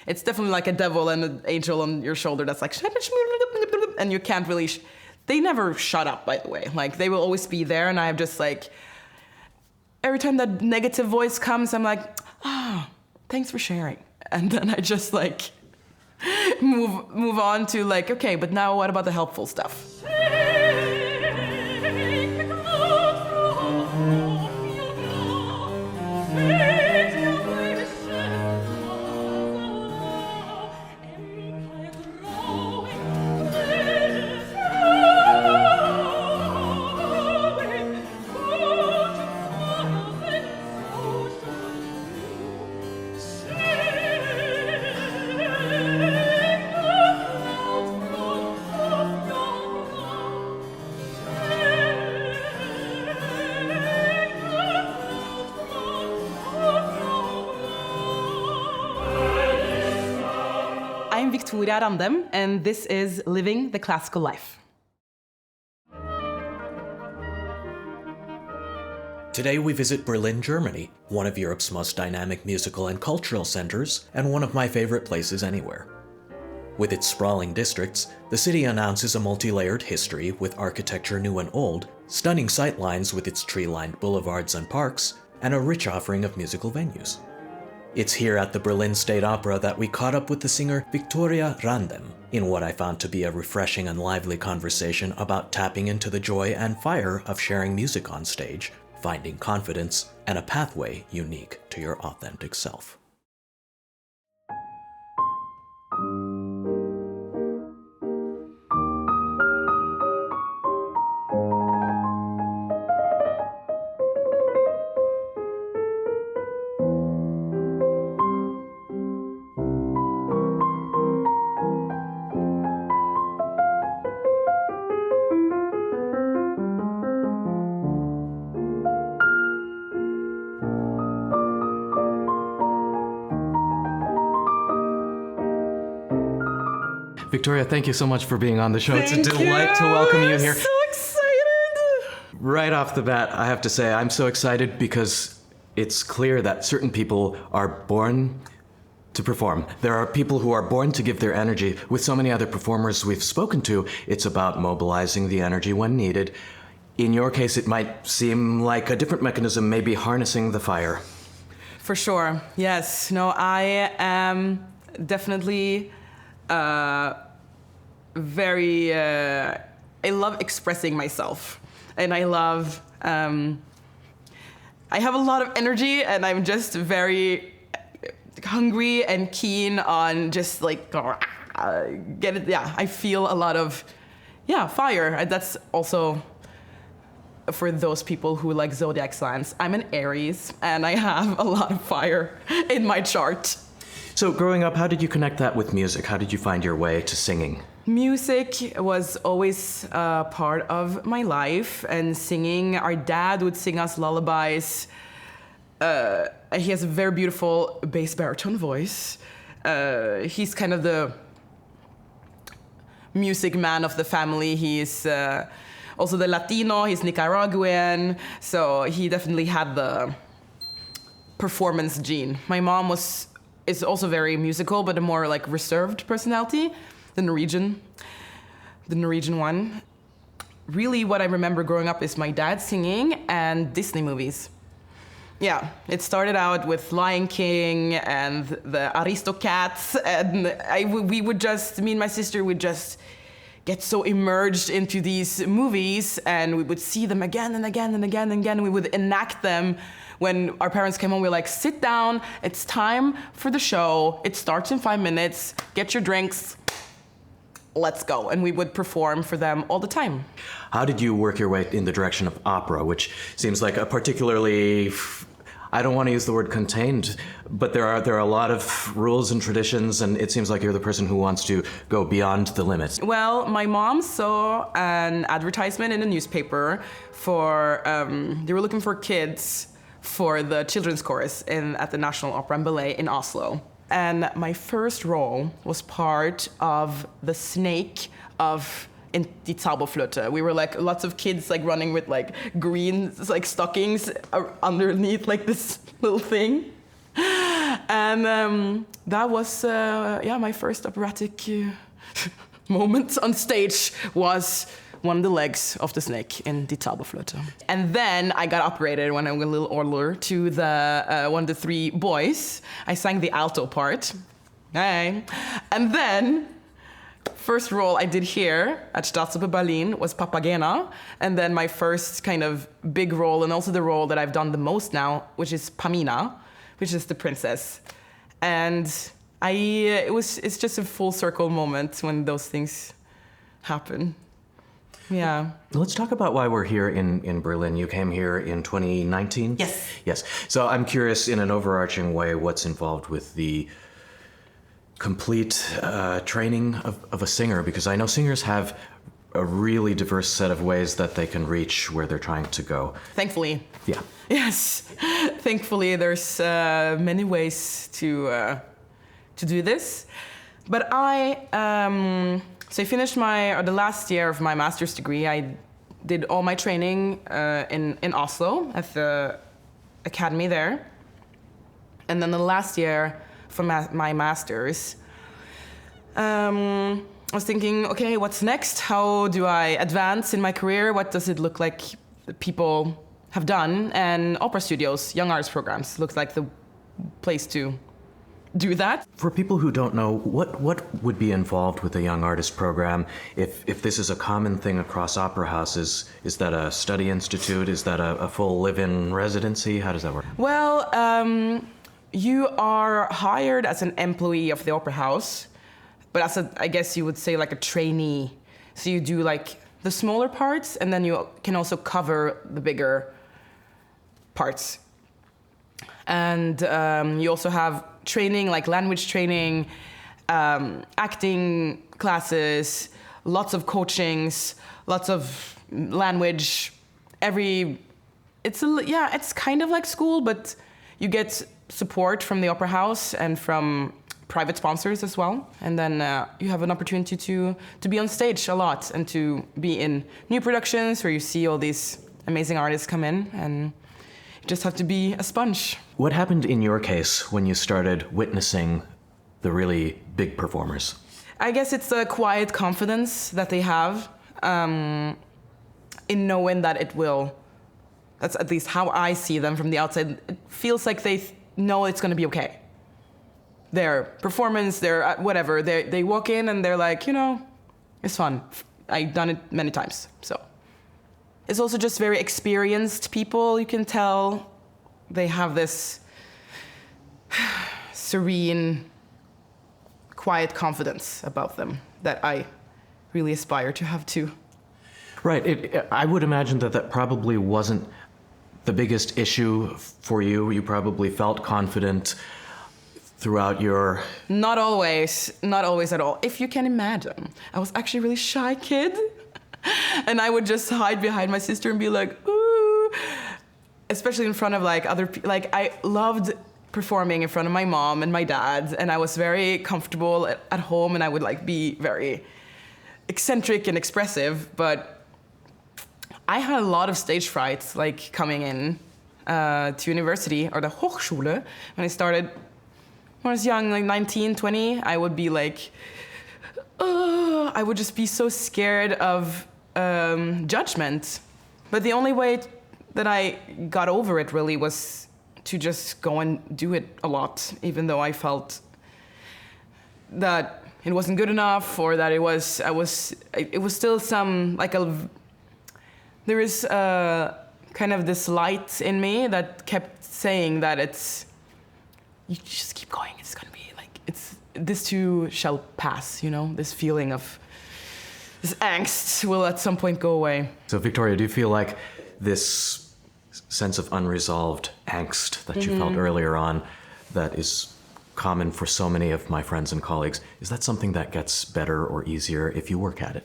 it's definitely like a devil and an angel on your shoulder that's like, and you can't really, they never shut up, by the way. Like, they will always be there, and I'm just like, every time that negative voice comes, I'm like, thanks for sharing. And then I just like move on to like, okay, but now what about the helpful stuff? I'm Victoria Randem, and this is Living the Classical Life. Today we visit Berlin, Germany, one of Europe's most dynamic musical and cultural centers, and one of my favorite places anywhere. With its sprawling districts, the city announces a multi-layered history with architecture new and old, stunning sightlines with its tree-lined boulevards and parks, and a rich offering of musical venues. It's here at the Berlin State Opera that we caught up with the singer Victoria Randem in what I found to be a refreshing and lively conversation about tapping into the joy and fire of sharing music on stage, finding confidence, and a pathway unique to your authentic self. Victoria, thank you so much for being on the show. It's a delight to welcome you here. I'm so excited! Right off the bat, I have to say I'm so excited because it's clear that certain people are born to perform. There are people who are born to give their energy. With so many other performers we've spoken to, it's about mobilizing the energy when needed. In your case, it might seem like a different mechanism, maybe harnessing the fire. For sure, yes. No, I am definitely very, I love expressing myself, and I love, I have a lot of energy, and I'm just very hungry and keen on just like, get it, yeah, I feel a lot of, fire. That's also for those people who like zodiac signs. I'm an Aries, and I have a lot of fire in my chart. So growing up, how did you connect that with music? How did you find your way to singing? Music was always part of my life, and singing. Our dad would sing us lullabies. He has a very beautiful bass baritone voice. He's kind of the music man of the family. He's also the Latino, he's Nicaraguan, so he definitely had the performance gene. My mom is also very musical, but a more like reserved personality, the Norwegian one. Really what I remember growing up is my dad singing and Disney movies. Yeah, it started out with Lion King and the Aristocats, and we would just, me and my sister would just get so immersed into these movies, and we would see them again and again and again and again. We would enact them. When our parents came home, we were like, sit down, it's time for the show. It starts in 5 minutes, get your drinks, let's go. And we would perform for them all the time. How did you work your way in the direction of opera, which seems like a particularly, I don't want to use the word contained, but there are a lot of rules and traditions, and it seems like you're the person who wants to go beyond the limits. Well, my mom saw an advertisement in a newspaper for, they were looking for kids for the children's chorus at the National Opera and Ballet in Oslo. And my first role was part of the snake in Die Zauberflöte. We were like lots of kids like running with like green like stockings underneath like this little thing. And that was, my first operatic moment on stage was one of the legs of the snake in Die Zauberflöte. And then I got operated when I was a little older to the one of the three boys. I sang the alto part. Hey. And then, first role I did here at Staatsoper Berlin was Papagena. And then my first kind of big role, and also the role that I've done the most now, which is Pamina, which is the princess. And it's just a full circle moment when those things happen. Yeah. Let's talk about why we're here in Berlin. You came here in 2019? Yes. Yes. So I'm curious, in an overarching way, what's involved with the complete training of a singer, because I know singers have a really diverse set of ways that they can reach where they're trying to go. Thankfully. Yeah. Yes. Thankfully, there's many ways to do this. But so I finished the last year of my master's degree. I did all my training in Oslo at the academy there. And then the last year for my master's, I was thinking, okay, what's next? How do I advance in my career? What does it look like people have done? And opera studios, young artist programs, looks like the place to do that. For people who don't know, what would be involved with a young artist program? If this is a common thing across opera houses, is that a study institute? Is that a full live-in residency? How does that work? Well, you are hired as an employee of the opera house, but I guess you would say like a trainee. So you do like the smaller parts, and then you can also cover the bigger parts. And you also have training, like language training, acting classes, lots of coachings, lots of language. It's kind of like school, but you get support from the opera house and from private sponsors as well. And then you have an opportunity to be on stage a lot and to be in new productions where you see all these amazing artists come in, and you just have to be a sponge. What happened in your case when you started witnessing the really big performers? I guess it's the quiet confidence that they have in knowing that it will. That's at least how I see them from the outside. It feels like they know it's going to be okay. Their performance, their whatever, they walk in and they're like, it's fun. I've done it many times, so. It's also just very experienced people. You can tell they have this serene, quiet confidence about them that I really aspire to have too. Right. I would imagine that probably wasn't the biggest issue for you. You probably felt confident throughout your... Not always at all. If you can imagine, I was actually a really shy kid. And I would just hide behind my sister and be like, ooh. Especially in front of like other people. Like I loved performing in front of my mom and my dad. And I was very comfortable at home, and I would like be very eccentric and expressive. But I had a lot of stage frights, like coming in to university, or the Hochschule, when I started. When I was young, like 19, 20, I would be like, I would just be so scared of judgment. But the only way that I got over it really was to just go and do it a lot, even though I felt that it wasn't good enough, or that it was still some, like there is kind of this light in me that kept saying that you just keep going, it's gonna be like, this too shall pass, this feeling of this angst will at some point go away. So Victoria, do you feel like this sense of unresolved angst that you felt earlier on, that is common for so many of my friends and colleagues, is that something that gets better or easier if you work at it?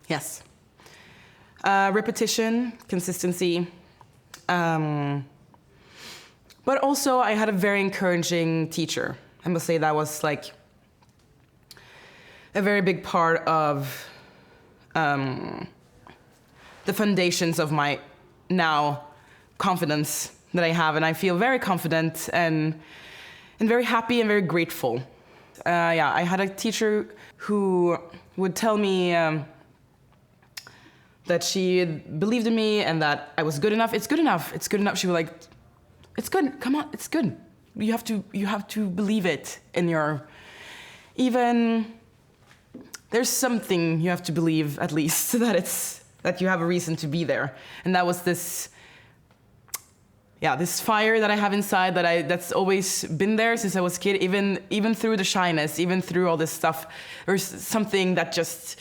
Yes. Repetition, consistency. But also I had a very encouraging teacher. I must say that was like a very big part of the foundations of my now confidence that I have. And I feel very confident, and and very happy and very grateful. I had a teacher who would tell me that she believed in me and that I was good enough. It's good enough. It's good enough. She was like, it's good. Come on, it's good. You have to believe it in your, even there's something you have to believe at least that you have a reason to be there. And that was this fire that I have inside that's always been there since I was a kid, even through the shyness, even through all this stuff. There's something that just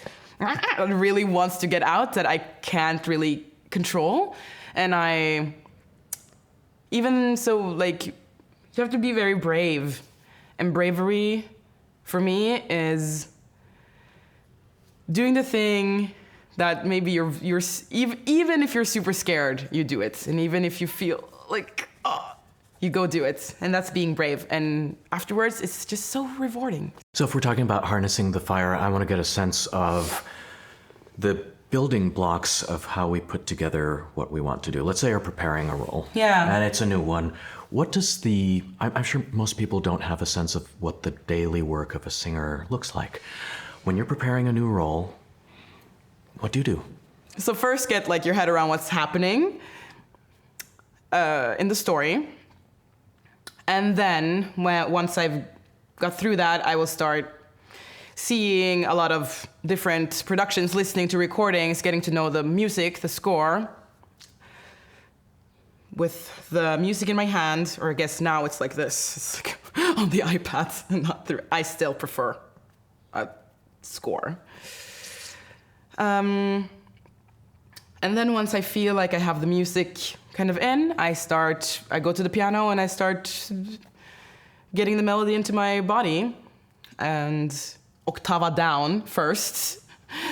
really wants to get out that I can't really control. And even so, like, you have to be very brave. And bravery, for me, is doing the thing that maybe you're even if you're super scared, you do it. And even if you feel like, you go do it. And that's being brave. And afterwards, it's just so rewarding. So if we're talking about harnessing the fire, I want to get a sense of the building blocks of how we put together what we want to do. Let's say you're preparing a role. Yeah. And it's a new one. What does I'm sure most people don't have a sense of what the daily work of a singer looks like. When you're preparing a new role, what do you do? So first get like your head around what's happening in the story. And then once I've got through that, I will start seeing a lot of different productions, listening to recordings, getting to know the music, the score. With the music in my hand, or I guess now it's like this, it's like on the iPad, and not through. I still prefer a score. And then once I feel like I have the music kind of in, I go to the piano and I start getting the melody into my body and octava down first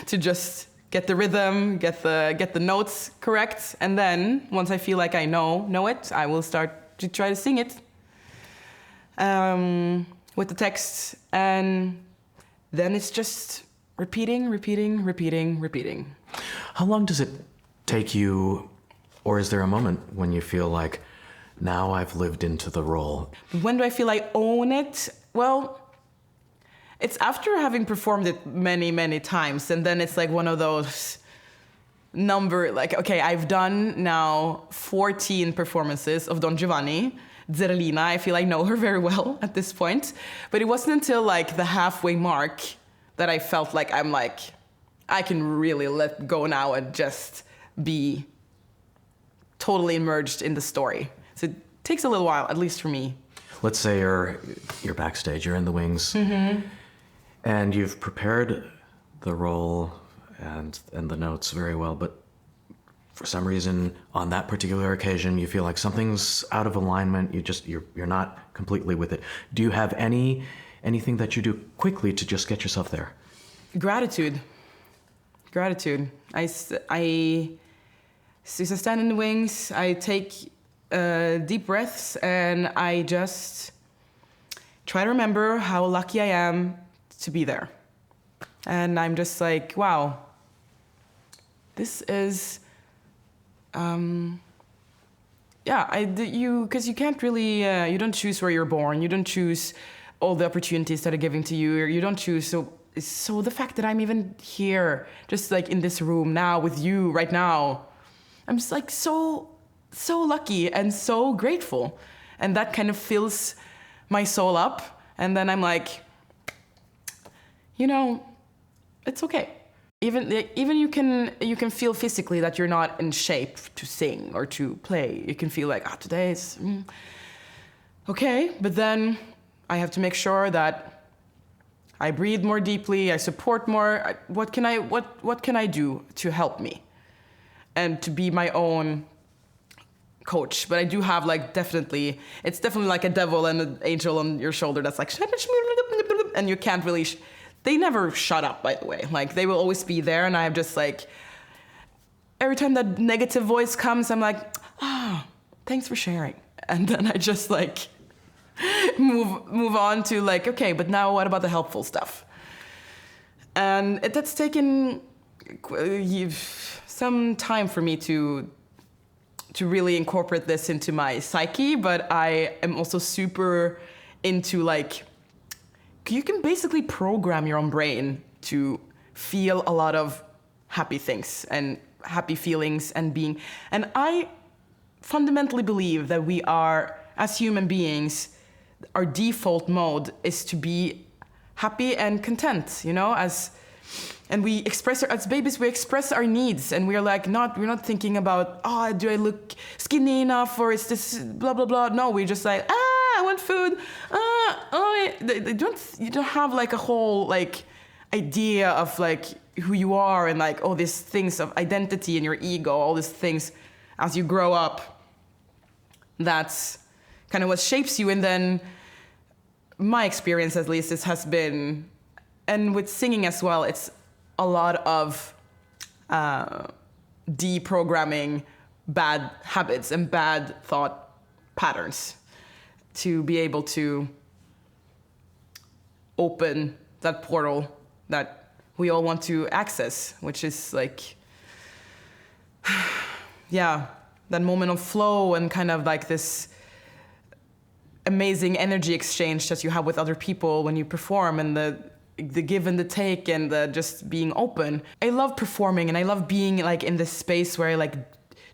to just get the rhythm, get the notes correct, and then once I feel like I know it, I will start to try to sing it with the text, and then it's just repeating. How long does it take you, or is there a moment when you feel like, now I've lived into the role? When do I feel I own it? Well, it's after having performed it many, many times, and then it's like one of those okay, I've done now 14 performances of Don Giovanni. Zerlina, I feel I know her very well at this point, but it wasn't until like the halfway mark that I felt like I can really let go now and just be totally immersed in the story. So it takes a little while, at least for me. Let's say you're backstage, you're in the wings, and you've prepared the role and the notes very well, but for some reason on that particular occasion you feel like something's out of alignment. You're not completely with it. Do you have anything that you do quickly to just get yourself there? Gratitude. I stand in the wings, I take deep breaths, and I just try to remember how lucky I am to be there. And I'm just like, wow, this is, because you can't really, you don't choose where you're born, you don't choose all the opportunities that are given to you, or you don't choose, so the fact that I'm even here, just like in this room now with you right now, I'm just like so lucky and so grateful. And that kind of fills my soul up. And then I'm like, it's okay. Even you can feel physically that you're not in shape to sing or to play. You can feel like, today is okay. But then I have to make sure that I breathe more deeply, I support more. What can I do to help me? And to be my own coach. But I do have it's definitely like a devil and an angel on your shoulder that's like, and you can't really, they never shut up, by the way. Like, they will always be there, and I'm just like, every time that negative voice comes, I'm like, thanks for sharing. And then I just like, move on to like, okay, but now what about the helpful stuff? And that's taken some time for me to really incorporate this into my psyche, but I am also super into like, you can basically program your own brain to feel a lot of happy things and happy feelings and being. And I fundamentally believe that we are, as human beings, our default mode is to be happy and content, you know, and we express as babies, we express our needs, and we're not thinking about, do I look skinny enough, or is this blah blah blah. No, we just like, I want food. You don't have like a whole like idea of like who you are and like all these things of identity and your ego, all these things as you grow up. That's kind of what shapes you. And then my experience, at least, this has been, and with singing as well, it's a lot of deprogramming bad habits and bad thought patterns to be able to open that portal that we all want to access, which is like, yeah, that moment of flow and kind of like this amazing energy exchange that you have with other people when you perform, and the give and the take, and the just being open. I love performing, and I love being like in this space where I like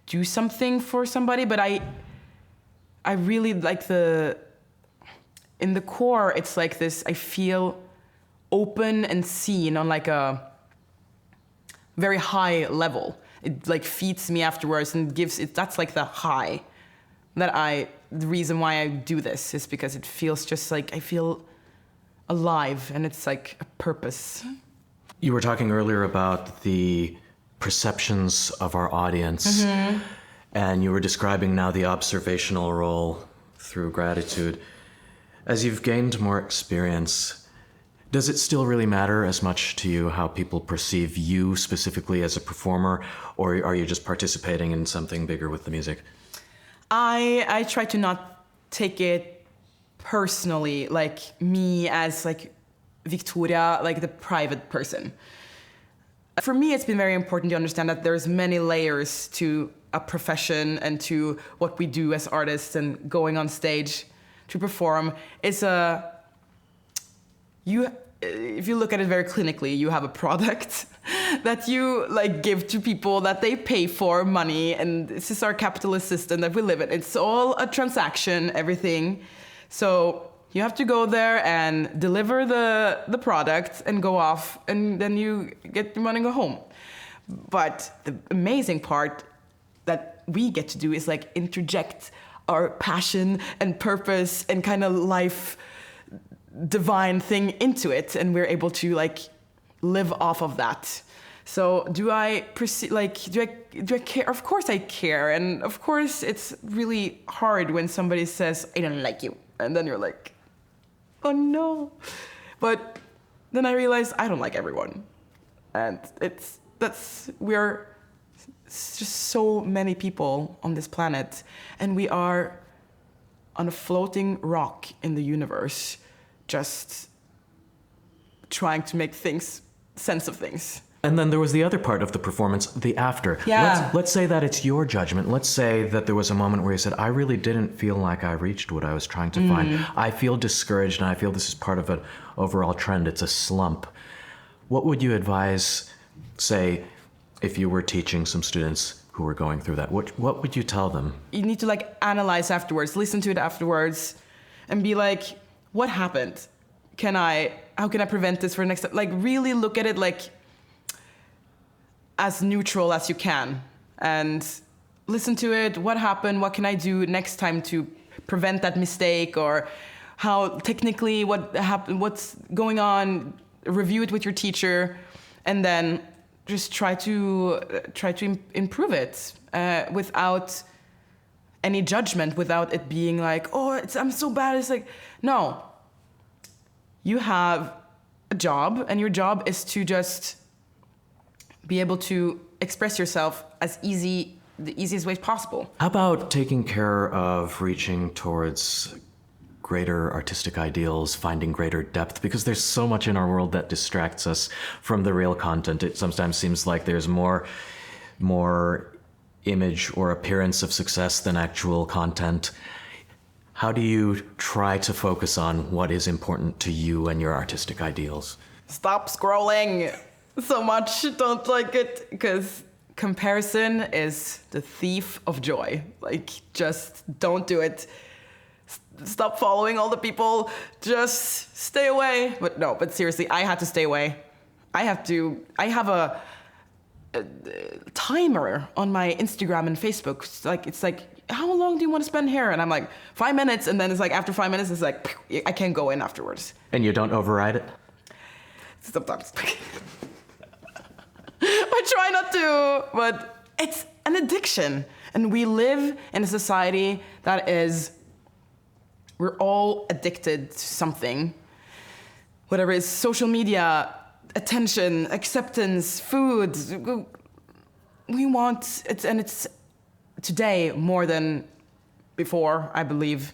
do something for somebody, but I really like in the core, it's like this, I feel open and seen on like a very high level. It like feeds me afterwards and gives it, that's like the high that the reason why I do this is because it feels just like I feel alive, and it's like a purpose. You were talking earlier about the perceptions of our audience, and you were describing now the observational role through gratitude. As you've gained more experience, does it still really matter as much to you how people perceive you specifically as a performer, or are you just participating in something bigger with the music? I try to not take it personally, like me as like Victoria, like the private person. For me, it's been very important to understand that there's many layers to a profession and to what we do as artists, and going on stage to perform is if you look at it very clinically, you have a product that you like give to people that they pay for money, and this is our capitalist system that we live in. It's all a transaction, everything. So you have to go there and deliver the product and go off, and then you get your money and go home. But the amazing part that we get to do is like interject our passion and purpose and kind of life divine thing into it, and we're able to like live off of that. So do I care? Of course I care, and of course it's really hard when somebody says, I don't like you, and then you're like, oh no. But then I realized I don't like everyone, and we're just so many people on this planet, and we are on a floating rock in the universe, just trying to make sense of things. And then there was the other part of the performance, the after. Yeah. Let's say that it's your judgment. Let's say that there was a moment where you said, I really didn't feel like I reached what I was trying to find. I feel discouraged, and I feel this is part of an overall trend. It's a slump. What would you advise, say, if you were teaching some students who were going through that? What would you tell them? You need to like analyze afterwards, listen to it afterwards, and be like, what happened? How can I prevent this for next time? Like really look at it like as neutral as you can, and listen to it. What happened? What can I do next time to prevent that mistake? Or how technically what happened? What's going on? Review it with your teacher, and then just try to improve it without any judgment, without it being like, oh, I'm so bad. It's like, no. You have a job, and your job is to just be able to express yourself the easiest way possible. How about taking care of reaching towards greater artistic ideals, finding greater depth? Because there's so much in our world that distracts us from the real content. It sometimes seems like there's more image or appearance of success than actual content. How do you try to focus on what is important to you and your artistic ideals? Stop scrolling so much. Don't like it, because comparison is the thief of joy. Like, just don't do it. Stop following all the people. Just stay away. But seriously, I had to stay away. I have a timer on my Instagram and Facebook. It's like, how long do you want to spend here? And I'm like, 5 minutes. And then it's like, after 5 minutes, it's like, I can't go in afterwards. And you don't override it? Sometimes. I try not to, but it's an addiction. And we live in a society that we're all addicted to something. Whatever it is, social media, attention, acceptance, food. We want it, and it's today more than before, I believe.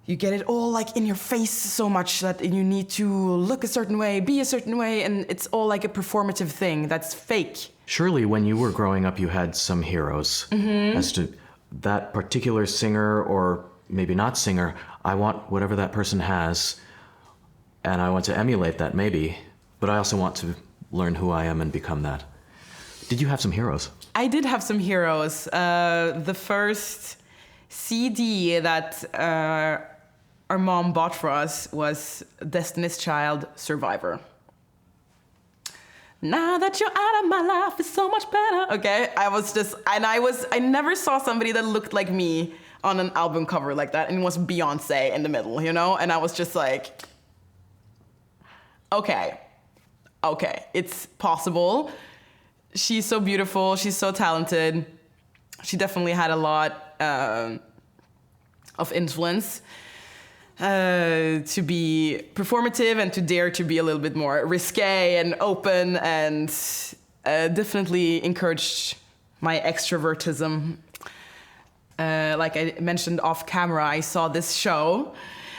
You get it all like in your face so much that you need to look a certain way, be a certain way, and it's all like a performative thing that's fake. Surely when you were growing up, you had some heroes. As to that particular singer, or maybe not singer, I want whatever that person has, and I want to emulate that maybe, but I also want to learn who I am and become that. Did you have some heroes? I did have some heroes. The first CD that our mom bought for us was Destiny's Child, Survivor. Now that you're out of my life, it's so much better. Okay, I never saw somebody that looked like me on an album cover like that, and it was Beyoncé in the middle, you know? And I was just like, okay, it's possible. She's so beautiful, she's so talented. She definitely had a lot of influence. To be performative and to dare to be a little bit more risque and open, and definitely encouraged my extrovertism. Like I mentioned off camera, I saw this show,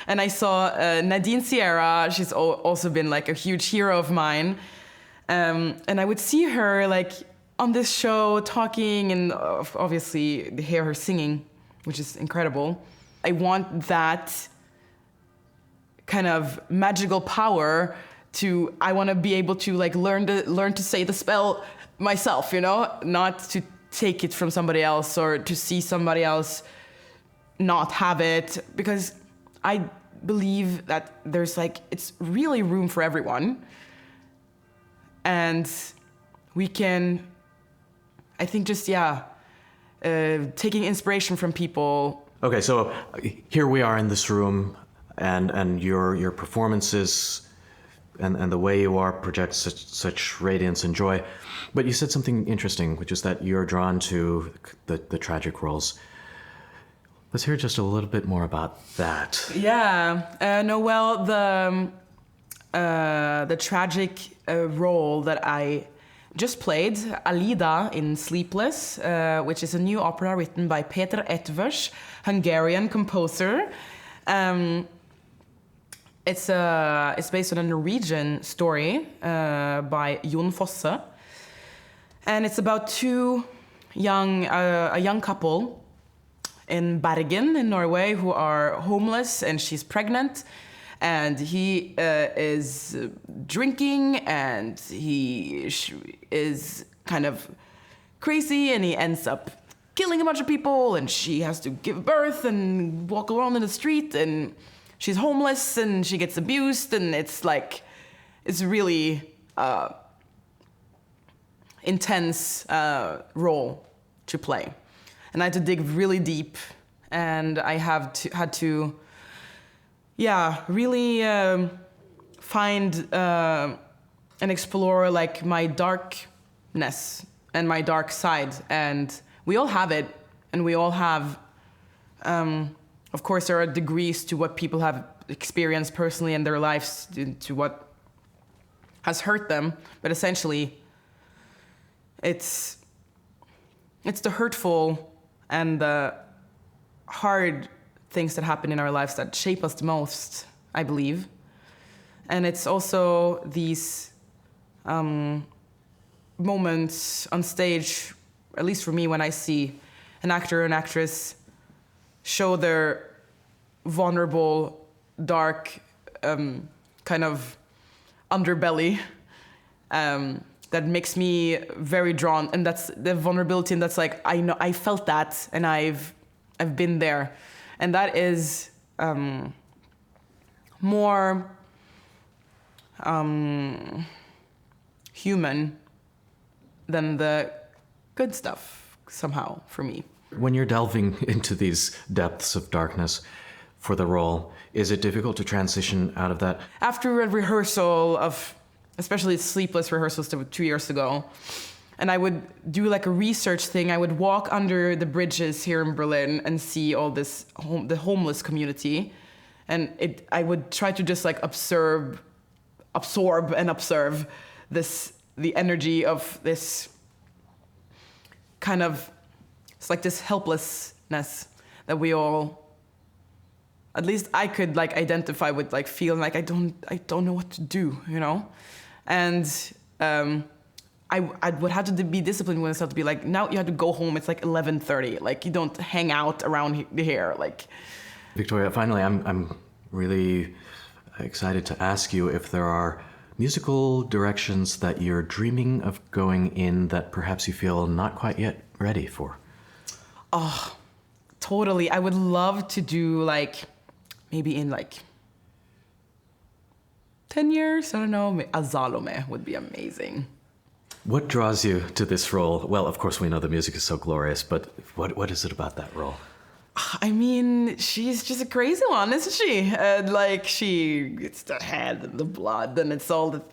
and I saw Nadine Sierra. She's also been like a huge hero of mine. And I would see her like on this show talking, and obviously hear her singing, which is incredible. I want that kind of magical power I want to be able to like learn to say the spell myself, you know, not to take it from somebody else or to see somebody else not have it, because I believe that there's like, it's really room for everyone. And we can, I think just, taking inspiration from people. Okay, so here we are in this room, and your performances and the way you are projects such radiance and joy. But you said something interesting, which is that you're drawn to the tragic roles. Let's hear just a little bit more about that. Yeah, the tragic role that I just played, Alida in Sleepless, which is a new opera written by Peter Etvers, Hungarian composer. It's based on a Norwegian story by Jon Fosse, and it's about a young couple in Bergen in Norway who are homeless, and she's pregnant, and he is drinking, and he is kind of crazy, and he ends up killing a bunch of people, and she has to give birth and walk around in the street, and she's homeless, and she gets abused, and it's really intense role to play. And I had to dig really deep, and I had to really find and explore like my darkness and my dark side. And we all have it, and we all have, of course, there are degrees to what people have experienced personally in their lives, to what has hurt them. But essentially, it's the hurtful and the hard things that happen in our lives that shape us the most, I believe. And it's also these moments on stage, at least for me, when I see an actor or an actress show their vulnerable, dark kind of underbelly that makes me very drawn, and that's the vulnerability, and that's like I know I felt that, and I've been there, and that is more human than the good stuff somehow for me. When you're delving into these depths of darkness for the role, is it difficult to transition out of that? After a rehearsal of, especially Sleepless rehearsals 2 years ago, and I would do like a research thing. I would walk under the bridges here in Berlin and see all this the homeless community, and I would try to just like absorb the energy of this kind of, it's like this helplessness that we all, at least I could like identify with, like feeling like I don't know what to do, you know, and I would have to be disciplined when I started to be like, now you have to go home. It's like 11:30. Like you don't hang out around here. Like, Victoria, finally, I'm really excited to ask you if there are musical directions that you're dreaming of going in that perhaps you feel not quite yet ready for. Oh, totally. I would love to do like, maybe in like 10 years, I don't know, a Salome would be amazing. What draws you to this role? Well, of course, we know the music is so glorious, but what is it about that role? I mean, she's just a crazy one, isn't she? Like, it's the head and the blood, and it's all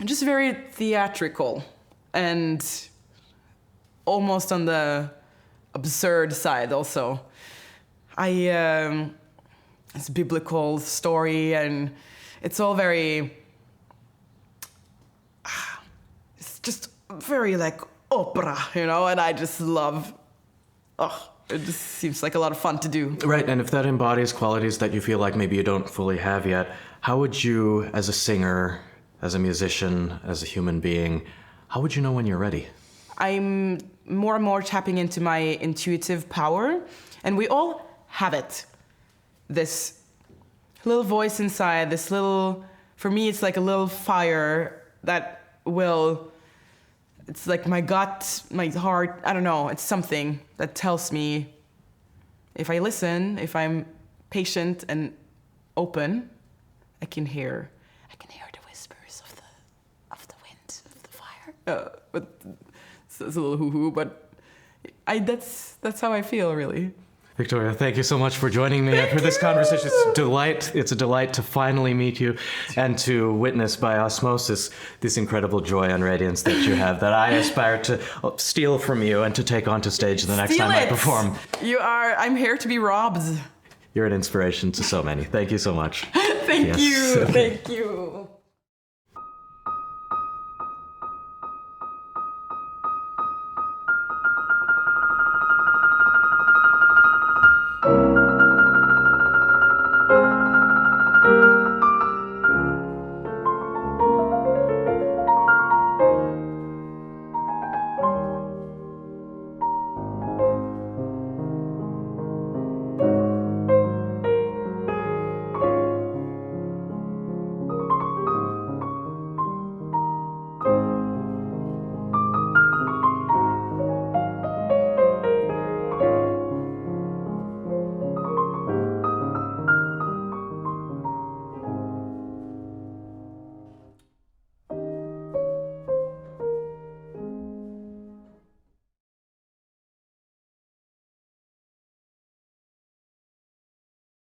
just very theatrical and almost on the absurd side also. It's a biblical story, and it's all very, it's just very like opera, you know, and I just love, it just seems like a lot of fun to do. Right, and if that embodies qualities that you feel like maybe you don't fully have yet, how would you, as a singer, as a musician, as a human being, how would you know when you're ready? I'm more and more tapping into my intuitive power, and we all have it. This little voice inside, this little, for me, it's like a little fire that will, it's like my gut, my heart, I don't know, it's something that tells me if I listen, if I'm patient and open, I can hear the whispers of the wind, of the fire. But it's a little hoo-hoo, but that's how I feel, really. Victoria, thank you so much for joining me and for this conversation. It's a delight to finally meet you and to witness by osmosis this incredible joy and radiance that you have that I aspire to steal from you and to take onto stage the next time I perform. I'm here to be robbed. You're an inspiration to so many. Thank you so much. Thank you.